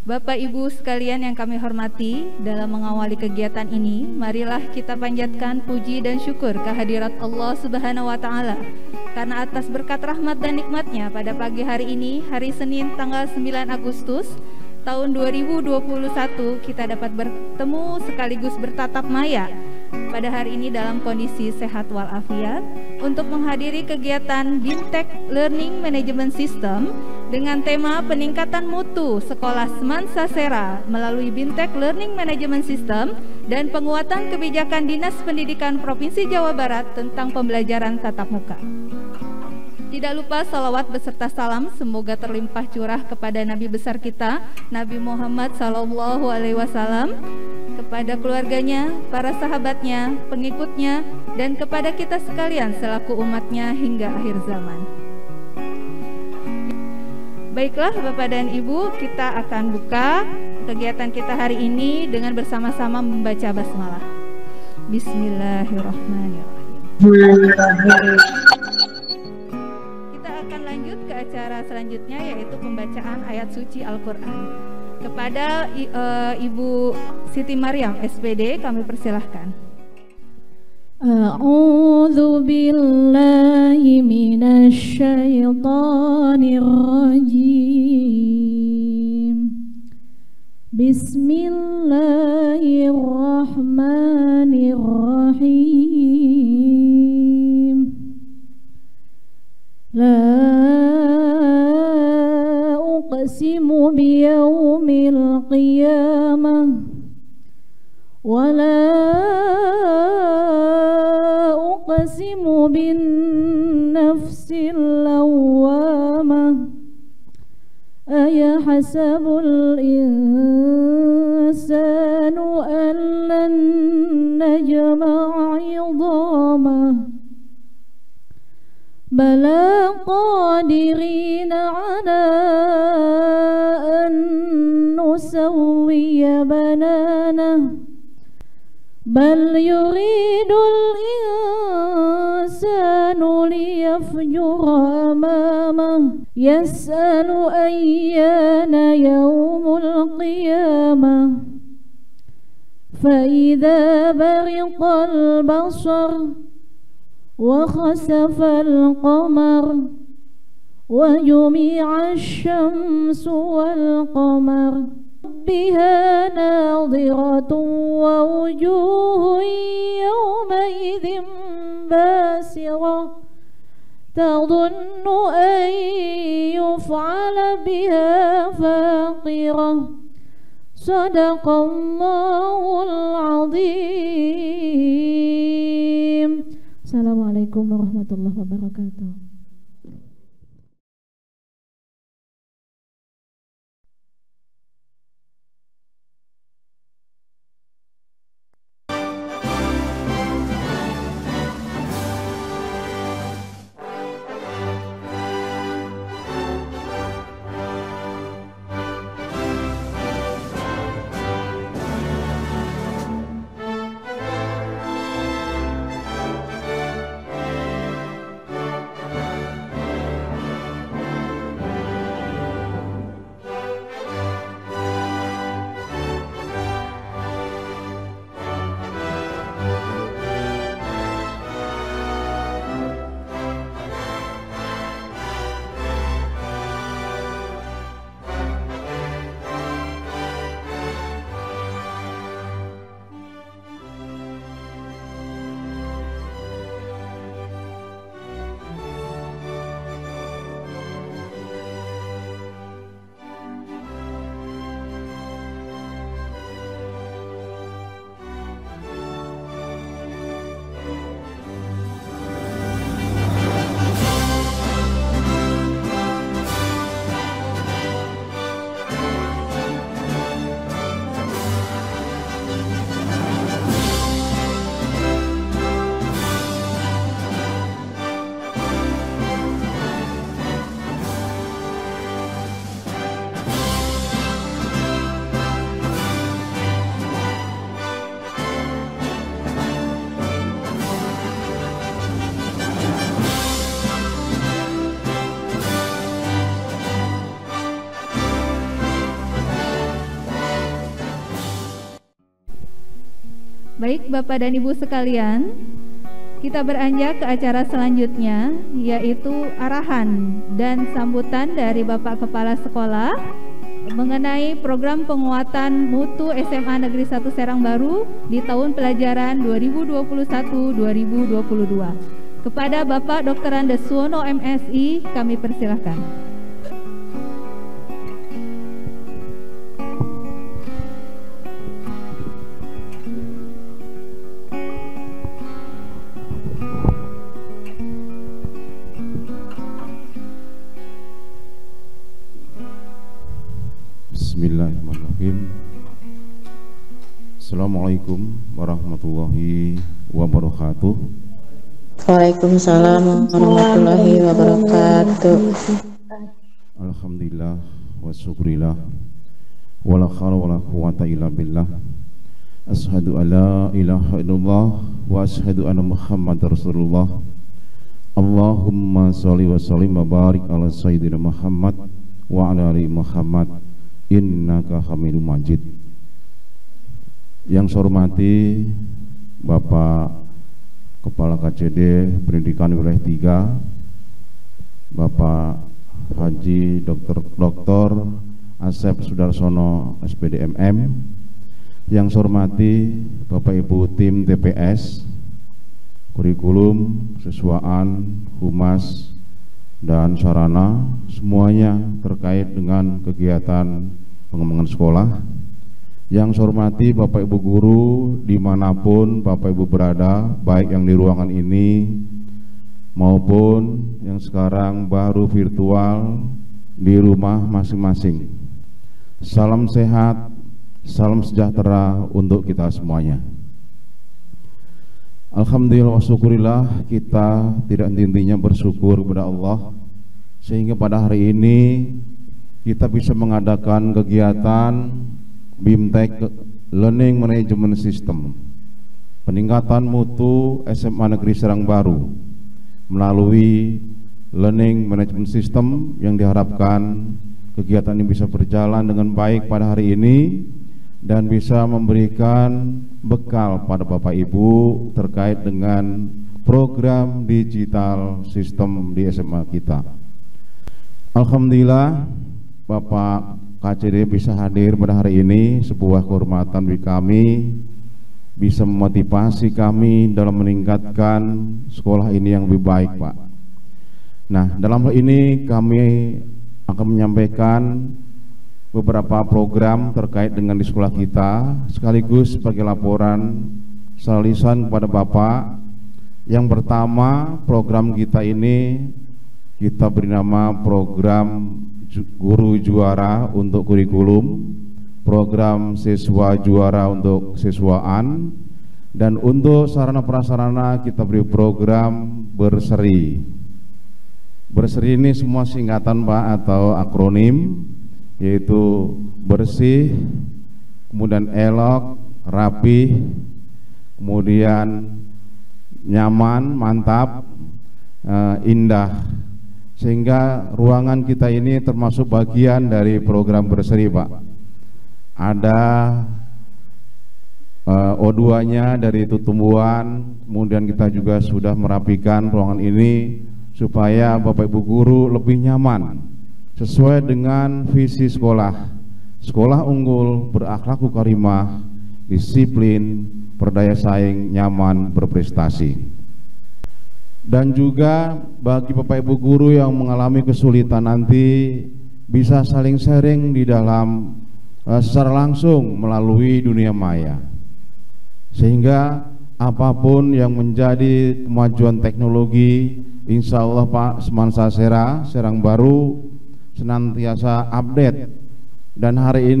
Bapak Ibu sekalian yang kami hormati, dalam mengawali kegiatan ini, marilah kita panjatkan puji dan syukur kehadirat Allah Subhanahu wa Ta'ala, karena atas berkat rahmat dan nikmatnya pada pagi hari ini, hari Senin tanggal 9 Agustus tahun 2021, kita dapat bertemu sekaligus bertatap maya pada hari ini dalam kondisi sehat walafiat untuk menghadiri kegiatan BIMTEK Learning Management System dengan tema peningkatan mutu sekolah Semansa Sera melalui BIMTEK Learning Management System dan penguatan kebijakan Dinas Pendidikan Provinsi Jawa Barat tentang pembelajaran tatap muka. Tidak lupa salawat beserta salam semoga terlimpah curah kepada Nabi besar kita, Nabi Muhammad SAW, kepada keluarganya, para sahabatnya, pengikutnya, dan kepada kita sekalian selaku umatnya hingga akhir zaman. Baiklah Bapak dan Ibu, kita akan buka kegiatan kita hari ini dengan bersama-sama membaca basmalah. Bismillahirrahmanirrahim. Kita akan lanjut ke acara selanjutnya, yaitu pembacaan ayat suci Al-Quran. Kepada Ibu Siti Maryam SPD kami persilahkan. A'udzu billahi minasy syaithanir rajim. Bismillahirrahmanirrahim. La uqsimu biyaumil qiyamah wa la uqsimu bin nafsil lawwamah ayahsabul insanu an lan najma'a 'idhamah bala qadirina 'ala an nusawwiya bananah bal yuridul insanu liyafjura amamah yas'alu ayyana yawmul qiyamah fa idza bariqal basar wa khasafal qamar wa jumi'a asy-syamsu wal qamar biha nadhiratun wa wujuhun yawmaidhin basirah tadhunnu an yuf'ala biha faqirah. Sadaqallahul azim. Assalamualaikum warahmatullahi wabarakatuh. Baik Bapak dan Ibu sekalian, kita beranjak ke acara selanjutnya, yaitu arahan dan sambutan dari Bapak Kepala Sekolah mengenai program penguatan mutu SMA Negeri 1 Serang Baru di tahun pelajaran 2021-2022. Kepada Bapak Dr. Andes Suwono MSI, kami persilahkan. Bismillahirrahmanirrahim. Assalamualaikum warahmatullahi wabarakatuh. Waalaikumsalam warahmatullahi wabarakatuh. Alhamdulillah wa syukurillah wala haula wala quwata illa billah. Asyhadu an la ilaha illallah wa asyhadu anna Muhammadar Rasulullah. Allahumma sholli wa sallim wa barik ala sayyidina Muhammad wa ala ali Muhammad innaka Hamidum Majid. Yang saya hormati Bapak Kepala KCD Pendidikan Wilayah 3, Bapak Haji Dr. Asep Sudarsono SPD MM. Yang saya hormati Bapak Ibu tim TPS, kurikulum, siswaan, humas, dan sarana, semuanya terkait dengan kegiatan pengembangan sekolah. Yang saya hormati Bapak Ibu guru dimanapun Bapak Ibu berada, baik yang di ruangan ini maupun yang sekarang baru virtual di rumah masing-masing. Salam sehat, salam sejahtera untuk kita semuanya. Alhamdulillah wa syukurillah, kita tidak henti-hentinya bersyukur kepada Allah sehingga pada hari ini kita bisa mengadakan kegiatan BIMTEK Learning Management System, peningkatan mutu SMA Negeri Serang Baru melalui Learning Management System, yang diharapkan kegiatan ini bisa berjalan dengan baik pada hari ini dan bisa memberikan bekal pada Bapak Ibu terkait dengan program digital sistem di SMA kita. Alhamdulillah Bapak KCD bisa hadir pada hari ini, sebuah kehormatan bagi kami, bisa memotivasi kami dalam meningkatkan sekolah ini yang lebih baik, Pak. Nah, dalam hal ini kami akan menyampaikan beberapa program terkait dengan di sekolah kita, sekaligus sebagai laporan secara lisan kepada Bapak. Yang pertama, program kita ini kita beri nama program Guru Juara untuk kurikulum, program Siswa Juara untuk siswaan, dan untuk sarana prasarana kita beri program Berseri. Berseri ini semua singkatan, Pak, atau akronim, yaitu bersih, kemudian elok, rapi, kemudian nyaman, mantap, indah, sehingga ruangan kita ini termasuk bagian dari program Berseri, Pak. Ada O2-nya dari Tutumbuhan, kemudian kita juga sudah merapikan ruangan ini supaya Bapak Ibu guru lebih nyaman sesuai dengan visi sekolah. Sekolah unggul, berakhlak karimah, disiplin, berdaya saing, nyaman, berprestasi. Dan juga bagi Bapak Ibu guru yang mengalami kesulitan nanti bisa saling sharing di dalam secara langsung melalui dunia maya, sehingga apapun yang menjadi kemajuan teknologi, insya Allah Pak Semansa Serang Baru senantiasa update. Dan hari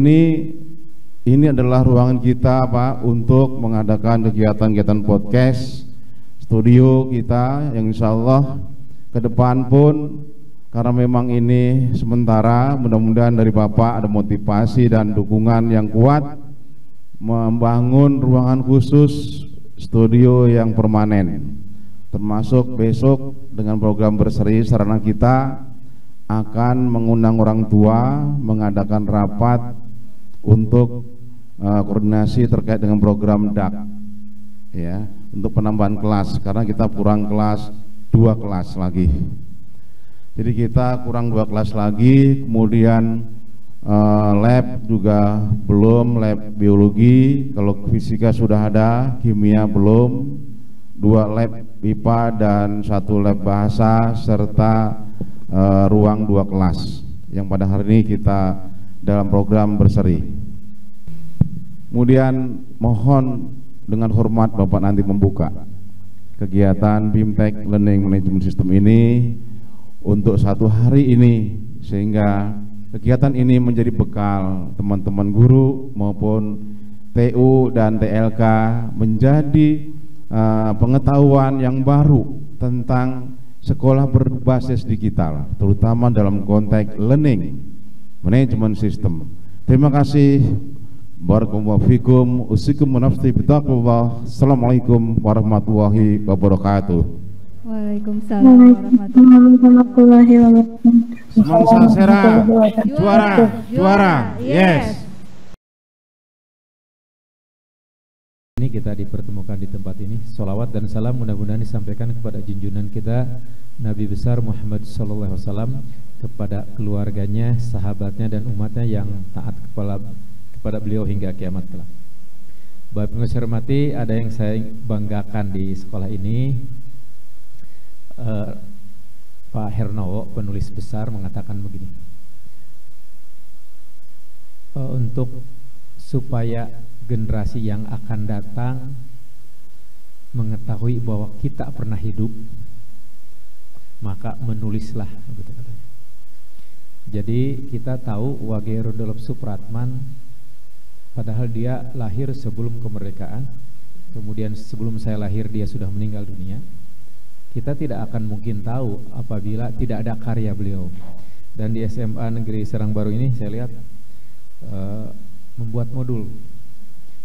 ini adalah ruangan kita, Pak, untuk mengadakan kegiatan-kegiatan podcast studio kita yang insya Allah ke depan pun, karena memang ini sementara, mudah-mudahan dari Bapak ada motivasi dan dukungan yang kuat membangun ruangan khusus studio yang permanen, termasuk besok dengan program Berseri sarana kita akan mengundang orang tua mengadakan rapat untuk koordinasi terkait dengan program DAK. ya, untuk penambahan kelas karena kita kurang kelas 2 kelas lagi. Jadi kita kurang 2 kelas lagi, kemudian lab juga belum, lab biologi, kalau fisika sudah ada, kimia belum, 2 lab IPA dan 1 lab bahasa serta ruang 2 kelas yang pada hari ini kita dalam program berseri. Kemudian mohon dengan hormat Bapak nanti membuka kegiatan BIMTEK Learning Management System ini untuk 1 hari ini, sehingga kegiatan ini menjadi bekal teman-teman guru maupun TU dan TLK menjadi pengetahuan yang baru tentang sekolah berbasis digital, terutama dalam konteks learning management system. Terima kasih. Barakallahu fikum, usikum menafsi bitaqwallah. Assalamualaikum warahmatullahi wabarakatuh. Waalaikumsalam warahmatullahi wabarakatuh. Semangsa Sera, juara, yes. Ini kita dipertemukan di tempat ini. Sholawat dan salam mudah-mudahan disampaikan kepada junjungan kita Nabi besar Muhammad SAW, kepada keluarganya, sahabatnya dan umatnya yang taat kepada beliau hingga kiamat kelak. Bapak Ibu saya hormati, ada yang saya banggakan di sekolah ini. Pak Hernowo, penulis besar, mengatakan begini, untuk supaya generasi yang akan datang mengetahui bahwa kita pernah hidup, maka menulislah, begitu katanya. Jadi kita tahu Wage Rudolf Supratman, padahal dia lahir sebelum kemerdekaan, kemudian sebelum saya lahir dia sudah meninggal dunia. Kita tidak akan mungkin tahu apabila tidak ada karya beliau. Dan di SMA Negeri Serang Baru ini saya lihat membuat modul,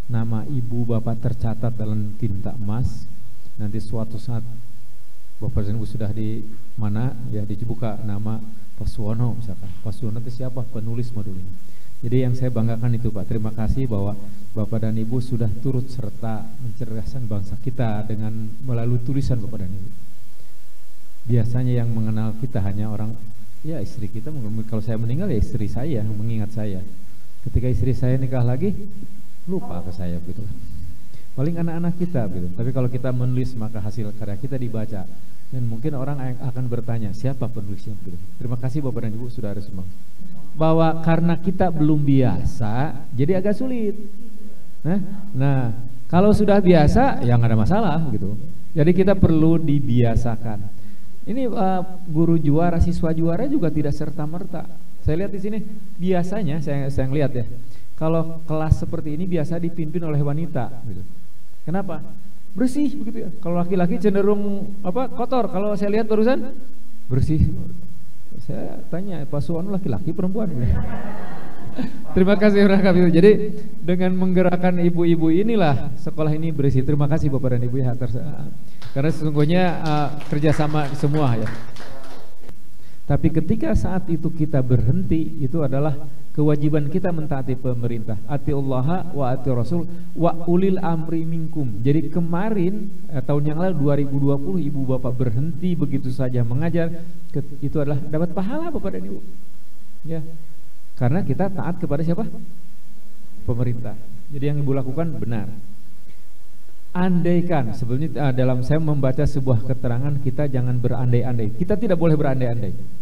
nama ibu bapak tercatat dalam tinta emas. Nanti suatu saat bapak dan ibu sudah di mana ya, dibuka nama Pak Suwono misalkan. Pak Suwono itu siapa? Penulis modul ini. Jadi yang saya banggakan itu Pak, terima kasih bahwa Bapak dan Ibu sudah turut serta mencerdaskan bangsa kita dengan melalui tulisan Bapak dan Ibu. Biasanya yang mengenal kita hanya orang, ya istri kita, kalau saya meninggal ya istri saya yang mengingat saya. Ketika istri saya nikah lagi, lupa ke saya gitu. Paling anak-anak kita gitu. Tapi kalau kita menulis maka hasil karya kita dibaca. Dan mungkin orang akan bertanya, siapa penulisnya gitu. Terima kasih Bapak dan Ibu sudah harus semang. Bahwa karena kita belum biasa, jadi agak sulit. Nah, kalau sudah biasa, ya nggak ada masalah gitu. Jadi kita perlu dibiasakan. Ini guru juara, siswa juara juga tidak serta merta. Saya lihat di sini biasanya, saya lihat ya, kalau kelas seperti ini biasa dipimpin oleh wanita. Gitu. Kenapa? Bersih begitu ya. Kalau laki-laki cenderung kotor. Kalau saya lihat barusan bersih. Saya tanya, Pak Suwono laki-laki perempuan? Terima kasih Pak Kabir. Jadi dengan menggerakkan ibu-ibu inilah sekolah ini bersih. Terima kasih Bapak dan Ibu ya, karena sesungguhnya kerjasama semua ya. Tapi ketika saat itu kita berhenti, itu adalah kewajiban kita mentaati pemerintah. Atiullaha wa ati rasul wa ulil amri minkum. Jadi kemarin tahun yang lalu 2020 ibu bapak berhenti begitu saja mengajar, itu adalah dapat pahala Bapak dan Ibu. Ya. Karena kita taat kepada siapa? Pemerintah. Jadi yang ibu lakukan benar. Andaikan sebelumnya dalam saya membaca sebuah keterangan, kita jangan berandai-andai. Kita tidak boleh berandai-andai.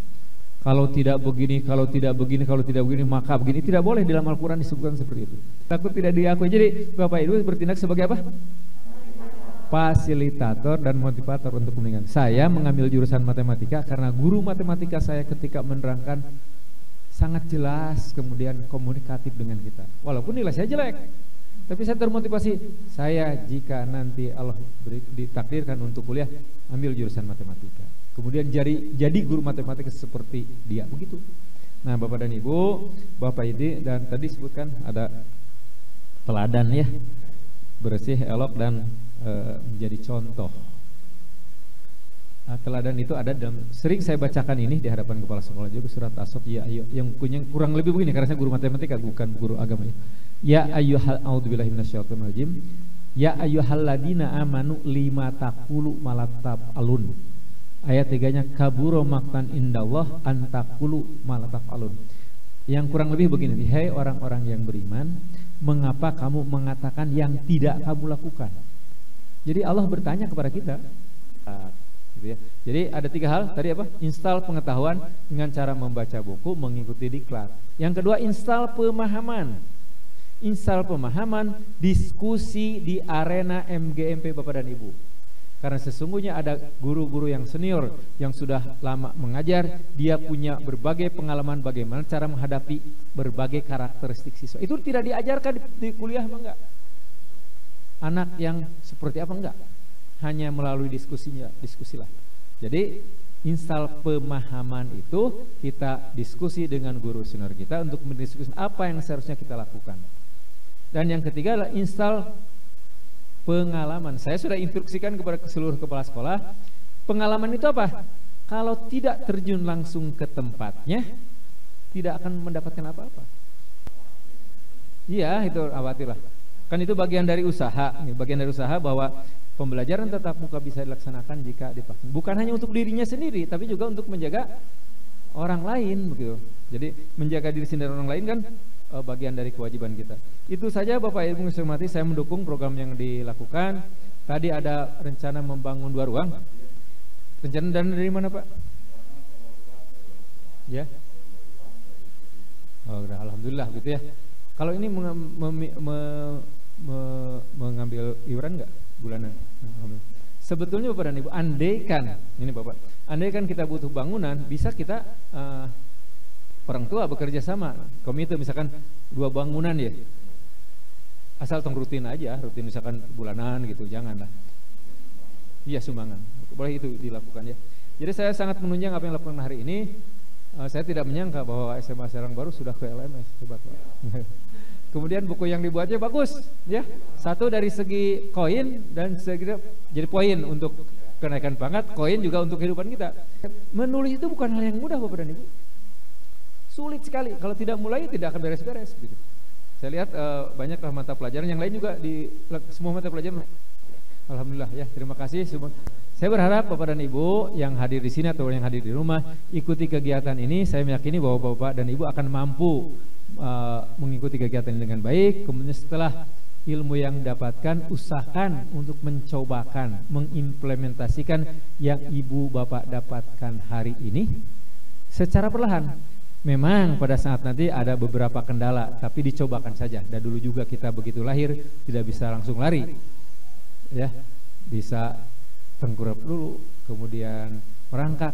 Kalau tidak begini, kalau tidak begini, kalau tidak begini, maka begini. Tidak boleh, dalam Al-Quran disebutkan seperti itu. Takut tidak diakui. Jadi Bapak Ibu bertindak sebagai apa? Fasilitator dan motivator untuk kepentingan. Saya mengambil jurusan matematika karena guru matematika saya ketika menerangkan sangat jelas, kemudian komunikatif dengan kita. Walaupun nilai saya jelek, tapi saya termotivasi. Saya jika nanti Allah ditakdirkan untuk kuliah, ambil jurusan matematika. Kemudian jadi guru matematika seperti dia, begitu. Nah Bapak dan Ibu, Bapak ini dan tadi sebutkan ada teladan ya, bersih, elok dan menjadi contoh. Nah, teladan itu ada dalam, sering saya bacakan ini di hadapan kepala sekolah juga, surat As-Saff ya ayo, yang punya kurang lebih begini karena saya guru matematika bukan guru agama ya. Ya ayyuhal a'udzubillahi minasyaitonir rajim. Ya ayyuhalladzina amanu lima taqulu malatab alun. Ayat 3-nya kaburo maktan indallah antakulu malatab alun. Yang kurang lebih begini, hai orang-orang yang beriman, mengapa kamu mengatakan yang tidak kamu lakukan? Jadi Allah bertanya kepada kita. Gitu ya. Jadi ada 3 hal tadi apa? Install pengetahuan dengan cara membaca buku, mengikuti diklat. Yang kedua, install pemahaman. Install pemahaman, diskusi di arena MGMP Bapak dan Ibu. Karena sesungguhnya ada guru-guru yang senior yang sudah lama mengajar, dia punya berbagai pengalaman bagaimana cara menghadapi berbagai karakteristik siswa. Itu tidak diajarkan di kuliah enggak. Anak yang seperti apa enggak. Hanya melalui diskusilah. Jadi install pemahaman itu kita diskusi dengan guru senior kita untuk mendiskusikan apa yang seharusnya kita lakukan. Dan yang ketiga adalah install pengalaman. Saya sudah instruksikan kepada seluruh kepala sekolah. Pengalaman itu apa? Kalau tidak terjun langsung ke tempatnya, tidak akan mendapatkan apa-apa. Iya, itu khawatirlah. Kan itu bagian dari usaha. Bagian dari usaha bahwa pembelajaran tatap muka bisa dilaksanakan jika divaksin. Bukan hanya untuk dirinya sendiri, tapi juga untuk menjaga orang lain, begitu. Jadi menjaga diri sendiri dan orang lain kan bagian dari kewajiban kita. Itu saja Bapak Ibu yang saya hormati, saya mendukung program yang dilakukan. Tadi ada rencana membangun 2 ruang. Rencana dana dari mana Pak? Ya. Oh, udah, alhamdulillah gitu ya. Kalau ini mengambil iuran enggak bulanan? Sebetulnya Bapak dan Ibu, andaikan ini Bapak, andaikan kita butuh bangunan, bisa kita orang tua bekerja sama, komite misalkan 2 bangunan ya, asal tong rutin aja, rutin misalkan bulanan gitu, janganlah. Iya sumbangan, boleh itu dilakukan ya. Jadi saya sangat menunjang apa yang dilakukan hari ini. Saya tidak menyangka bahwa SMA Serang Baru sudah ke LMS, hebat Pak. Kemudian buku yang dibuatnya bagus, ya. Satu dari segi koin dan segi jadi poin untuk kenaikan pangkat, koin juga untuk kehidupan kita. Menulis itu bukan hal yang mudah Bapak dan Ibu. Sulit sekali, kalau tidak mulai tidak akan beres-beres gitu. Saya lihat banyaklah mata pelajaran yang lain juga di semua mata pelajaran. Alhamdulillah ya, terima kasih semua. Saya berharap Bapak dan Ibu yang hadir di sini atau yang hadir di rumah ikuti kegiatan ini. Saya meyakini bahwa Bapak dan Ibu akan mampu mengikuti kegiatan ini dengan baik. Kemudian setelah ilmu yang dapatkan, usahakan untuk mencobakan, mengimplementasikan yang Ibu Bapak dapatkan hari ini secara perlahan. Memang pada saat nanti ada beberapa kendala, tapi dicobakan saja. Dan dulu juga kita begitu lahir tidak bisa langsung lari, ya, bisa tengkurap dulu, kemudian merangkak,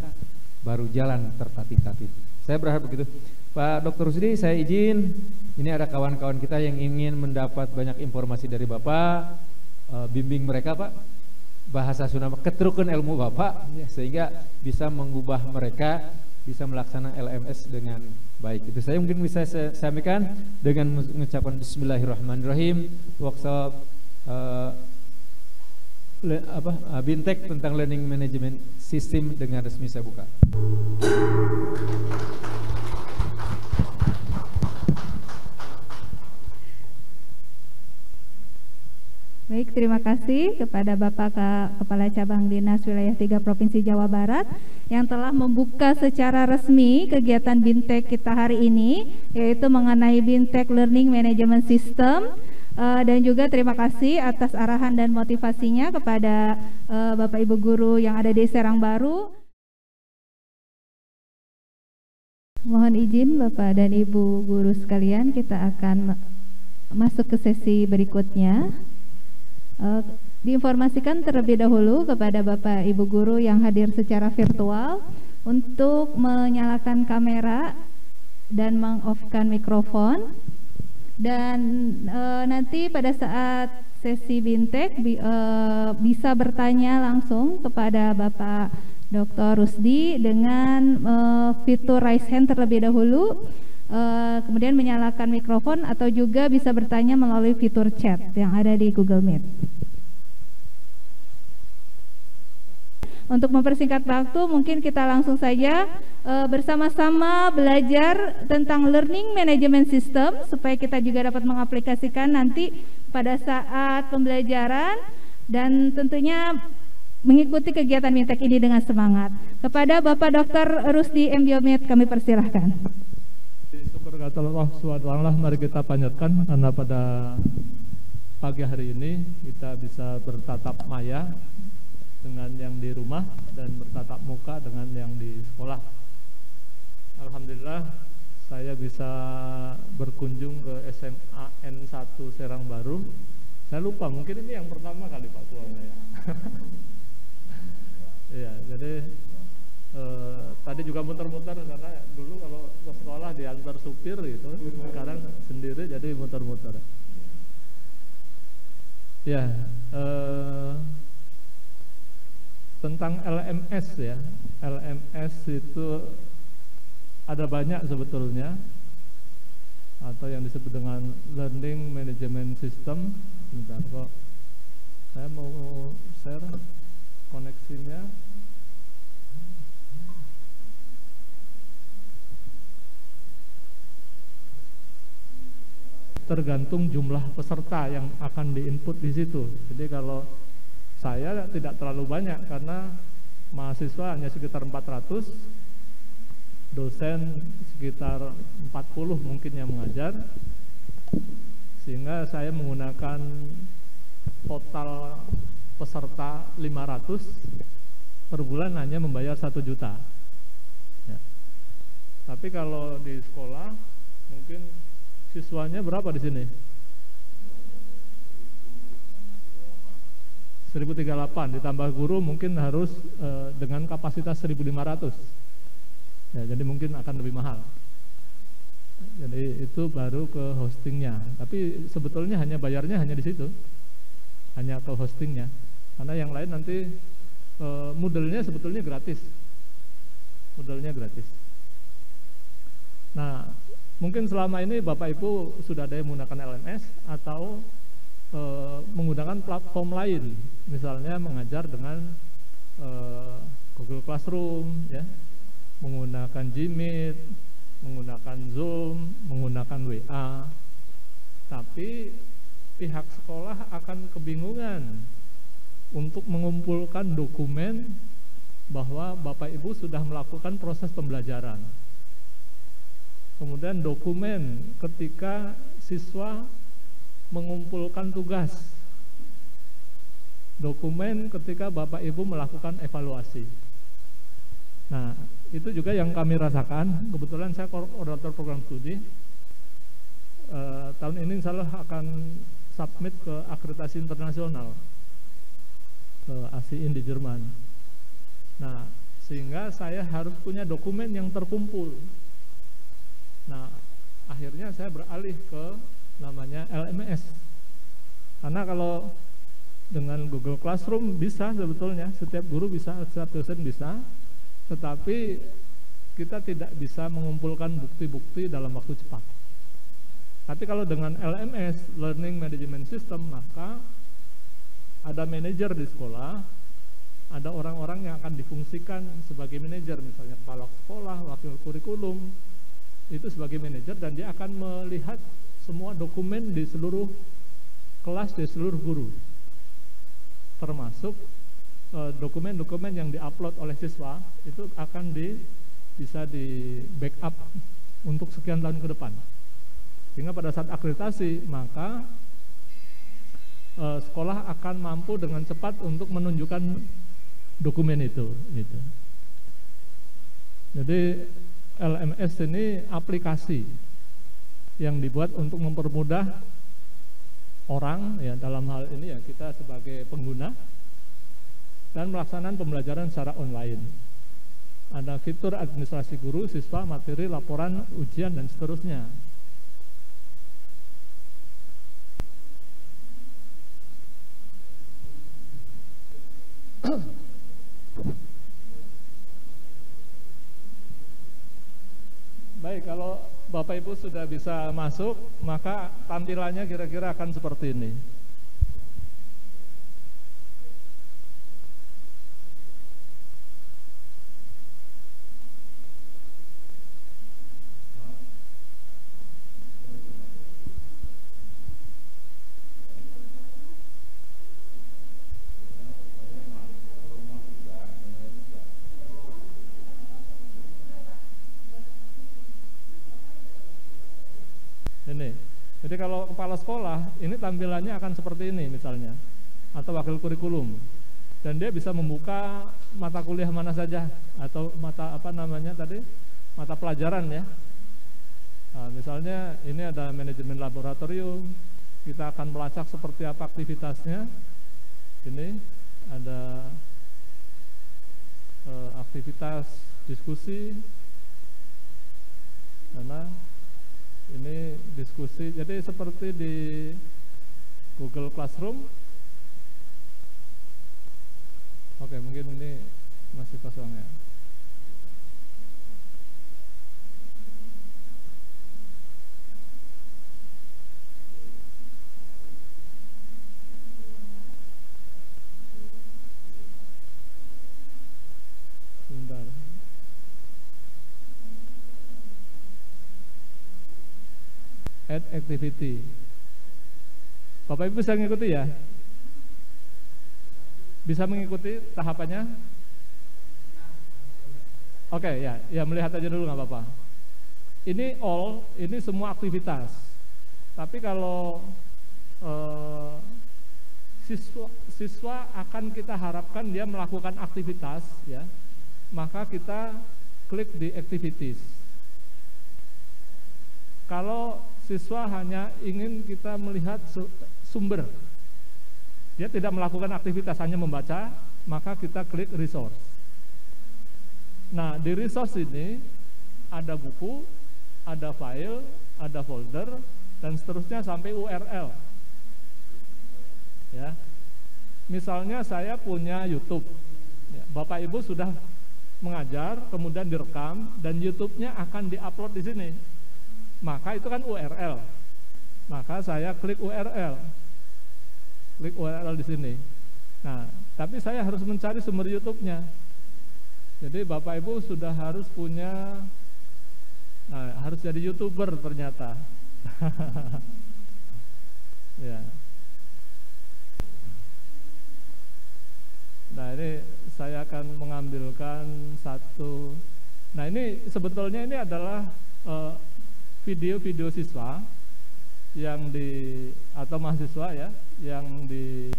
baru jalan tertatih-tatih. Saya berharap begitu. Pak Dr. Rusdi, saya izin. Ini ada kawan-kawan kita yang ingin mendapat banyak informasi dari Bapak, bimbing mereka Pak, bahasa Sunda, keterukan ilmu Bapak, ya, sehingga bisa mengubah mereka bisa melaksanakan LMS dengan baik. Itu saya mungkin bisa saya sampaikan dengan mengucapkan Bismillahirrahmanirrahim. Workshop Bintek tentang Learning Management System dengan resmi saya buka. Baik, terima kasih kepada Bapak Kepala Cabang Dinas Wilayah 3 Provinsi Jawa Barat yang telah membuka secara resmi kegiatan Bintek kita hari ini, yaitu mengenai Bintek Learning Management System. Dan juga terima kasih atas arahan dan motivasinya kepada Bapak Ibu Guru yang ada di Serang Baru. Mohon izin Bapak dan Ibu Guru sekalian, kita akan masuk ke sesi berikutnya. Diinformasikan terlebih dahulu kepada Bapak Ibu Guru yang hadir secara virtual untuk menyalakan kamera dan meng-off-kan mikrofon. Dan nanti pada saat sesi Bintek bisa bertanya langsung kepada Bapak Dr. Rusdi dengan fitur raise hand terlebih dahulu, kemudian menyalakan mikrofon, atau juga bisa bertanya melalui fitur chat yang ada di Google Meet. Untuk mempersingkat waktu, mungkin kita langsung saja bersama-sama belajar tentang Learning Management System supaya kita juga dapat mengaplikasikan nanti pada saat pembelajaran dan tentunya mengikuti kegiatan MINTEK ini dengan semangat. Kepada Bapak Dr. Rusdi M. Biomed kami persilahkan. Syukur kepada Allah SWT, mari kita panjatkan karena pada pagi hari ini kita bisa bertatap maya dengan yang di rumah dan bertatap muka dengan yang di sekolah. Alhamdulillah saya bisa berkunjung ke SMA N1 Serang Baru. Saya lupa, mungkin ini yang pertama kali Pak Tuana ya. Iya, jadi tadi juga muter-muter karena dulu kalau ke sekolah diantar supir gitu, sekarang sendiri jadi muter-muter. Ya, tentang LMS ya, LMS itu ada banyak sebetulnya, atau yang disebut dengan Learning Management System. Bentar kok, saya mau share koneksinya. Tergantung jumlah peserta yang akan diinput di situ. Jadi kalau saya tidak terlalu banyak karena mahasiswa hanya sekitar 400, dosen sekitar 40 mungkin yang mengajar, sehingga saya menggunakan total peserta 500, per bulan hanya membayar 1 juta. Ya. Tapi kalau di sekolah mungkin siswanya berapa di sini? 1038 ditambah guru mungkin harus dengan kapasitas 1500. Ya, jadi mungkin akan lebih mahal. Jadi itu baru ke hostingnya. Tapi sebetulnya hanya bayarnya hanya di situ, hanya ke hostingnya. Karena yang lain nanti modelnya sebetulnya gratis. Modelnya gratis. Nah, mungkin selama ini Bapak Ibu sudah ada yang menggunakan LMS atau menggunakan platform lain, misalnya mengajar dengan Google Classroom, ya, menggunakan Gmeet, menggunakan Zoom, menggunakan WA. Tapi pihak sekolah akan kebingungan untuk mengumpulkan dokumen bahwa Bapak Ibu sudah melakukan proses pembelajaran. Kemudian dokumen ketika siswa mengumpulkan tugas, dokumen ketika Bapak Ibu melakukan evaluasi. Nah, itu juga yang kami rasakan. Kebetulan saya koordinator program studi. Tahun ini insya Allah akan submit ke akreditasi internasional ke ASIIN di Jerman. Nah, sehingga saya harus punya dokumen yang terkumpul. Nah, akhirnya saya beralih ke namanya LMS. Karena kalau dengan Google Classroom bisa sebetulnya, setiap guru bisa, setiap dosen bisa, tetapi kita tidak bisa mengumpulkan bukti-bukti dalam waktu cepat. Tapi kalau dengan LMS, Learning Management System, maka ada manajer di sekolah, ada orang-orang yang akan difungsikan sebagai manajer, misalnya kepala sekolah, wakil kurikulum, itu sebagai manajer, dan dia akan melihat semua dokumen di seluruh kelas, di seluruh guru, termasuk dokumen-dokumen yang diupload oleh siswa itu akan bisa di backup untuk sekian tahun ke depan, sehingga pada saat akreditasi maka sekolah akan mampu dengan cepat untuk menunjukkan dokumen itu gitu. Jadi LMS ini aplikasi yang dibuat untuk mempermudah orang, ya, dalam hal ini ya kita sebagai pengguna, dan melaksanakan pembelajaran secara online. Ada fitur administrasi guru, siswa, materi, laporan, ujian, dan seterusnya. Baik, kalau Bapak Ibu sudah bisa masuk, maka tampilannya kira-kira akan seperti ini. Jadi kalau kepala sekolah, ini tampilannya akan seperti ini misalnya, atau wakil kurikulum. Dan dia bisa membuka mata kuliah mana saja, atau mata mata pelajaran ya. Nah, misalnya ini ada manajemen laboratorium, kita akan melacak seperti apa aktivitasnya. Ini ada aktivitas diskusi, karena ini diskusi, jadi seperti di Google Classroom. Oke, mungkin ini masih kosong ya. Sebentar. Add activity. Bapak Ibu bisa mengikuti ya? Bisa mengikuti tahapannya? Oke, ya melihat aja dulu nggak apa-apa. Ini all, ini semua aktivitas. Tapi kalau siswa akan kita harapkan dia melakukan aktivitas, ya, maka kita klik di activities. Kalau siswa hanya ingin kita melihat sumber, dia tidak melakukan aktivitas, hanya membaca, maka kita klik resource. Nah, di resource ini ada buku, ada file, ada folder, dan seterusnya sampai URL. Ya, misalnya saya punya YouTube, ya, Bapak Ibu sudah mengajar, kemudian direkam, dan YouTube-nya akan diupload di sini. Maka itu kan URL. Maka saya klik URL. Klik URL di sini. Nah, tapi saya harus mencari sumber YouTube-nya. Jadi Bapak Ibu sudah harus punya, harus jadi YouTuber ternyata. Ya. Nah, ini saya akan mengambilkan satu. Nah, ini sebetulnya ini adalah video-video siswa yang atau mahasiswa ya, yang di.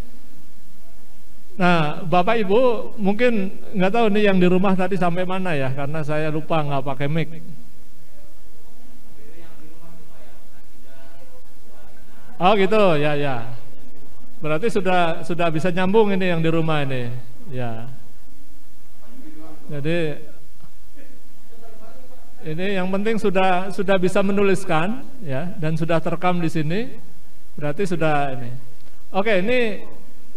Nah, Bapak Ibu mungkin nggak tahu nih yang di rumah tadi sampai mana ya, karena saya lupa nggak pakai mic. Oh gitu, ya. Berarti sudah bisa nyambung ini yang di rumah ini, ya. Jadi ini yang penting sudah bisa menuliskan ya, dan sudah terekam di sini, berarti sudah ini. Oke,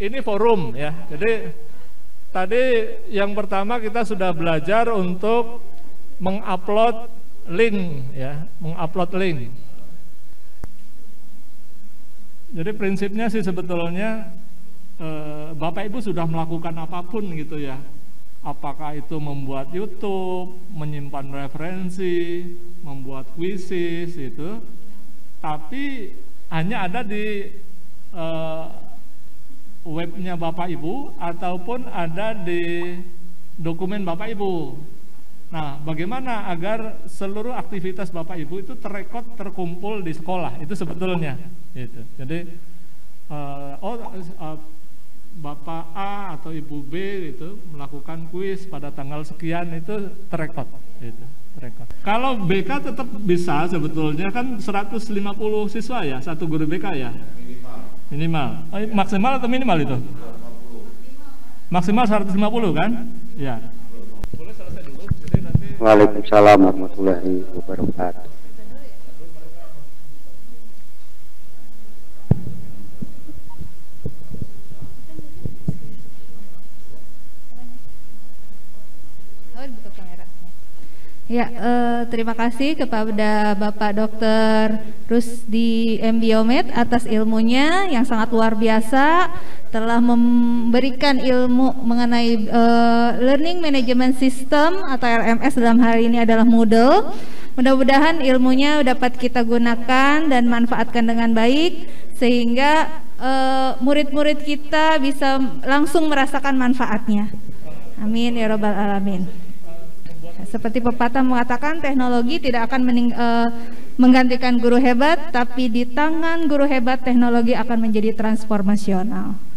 ini forum ya. Jadi tadi yang pertama kita sudah belajar untuk mengupload link ya, mengupload link. Jadi prinsipnya sih sebetulnya Bapak Ibu sudah melakukan apapun gitu ya. Apakah itu membuat YouTube, menyimpan referensi, membuat quizzes itu, tapi hanya ada di webnya Bapak Ibu ataupun ada di dokumen Bapak Ibu. Nah, bagaimana agar seluruh aktivitas Bapak Ibu itu terrekod, terkumpul di sekolah, itu sebetulnya. Gitu. Jadi Bapak A atau Ibu B itu melakukan kuis pada tanggal sekian, itu terekod, gitu, terekod. Kalau BK tetap bisa sebetulnya, kan 150 siswa ya, satu guru BK ya? Minimal. Maksimal atau minimal itu? Maksimal 150 kan? Ya. Boleh selesai dulu. Jadi nanti. Waalaikumsalam warahmatullahi wabarakatuh. Ya, terima kasih kepada Bapak Dr. Rusdi M. Biomed atas ilmunya yang sangat luar biasa, telah memberikan ilmu mengenai Learning Management System atau LMS, dalam hal ini adalah Moodle. Mudah-mudahan ilmunya dapat kita gunakan dan manfaatkan dengan baik, sehingga murid-murid kita bisa langsung merasakan manfaatnya. Amin ya Rabbal Alamin. Seperti pepatah mengatakan, teknologi tidak akan menggantikan guru hebat, tapi di tangan guru hebat teknologi akan menjadi transformasional.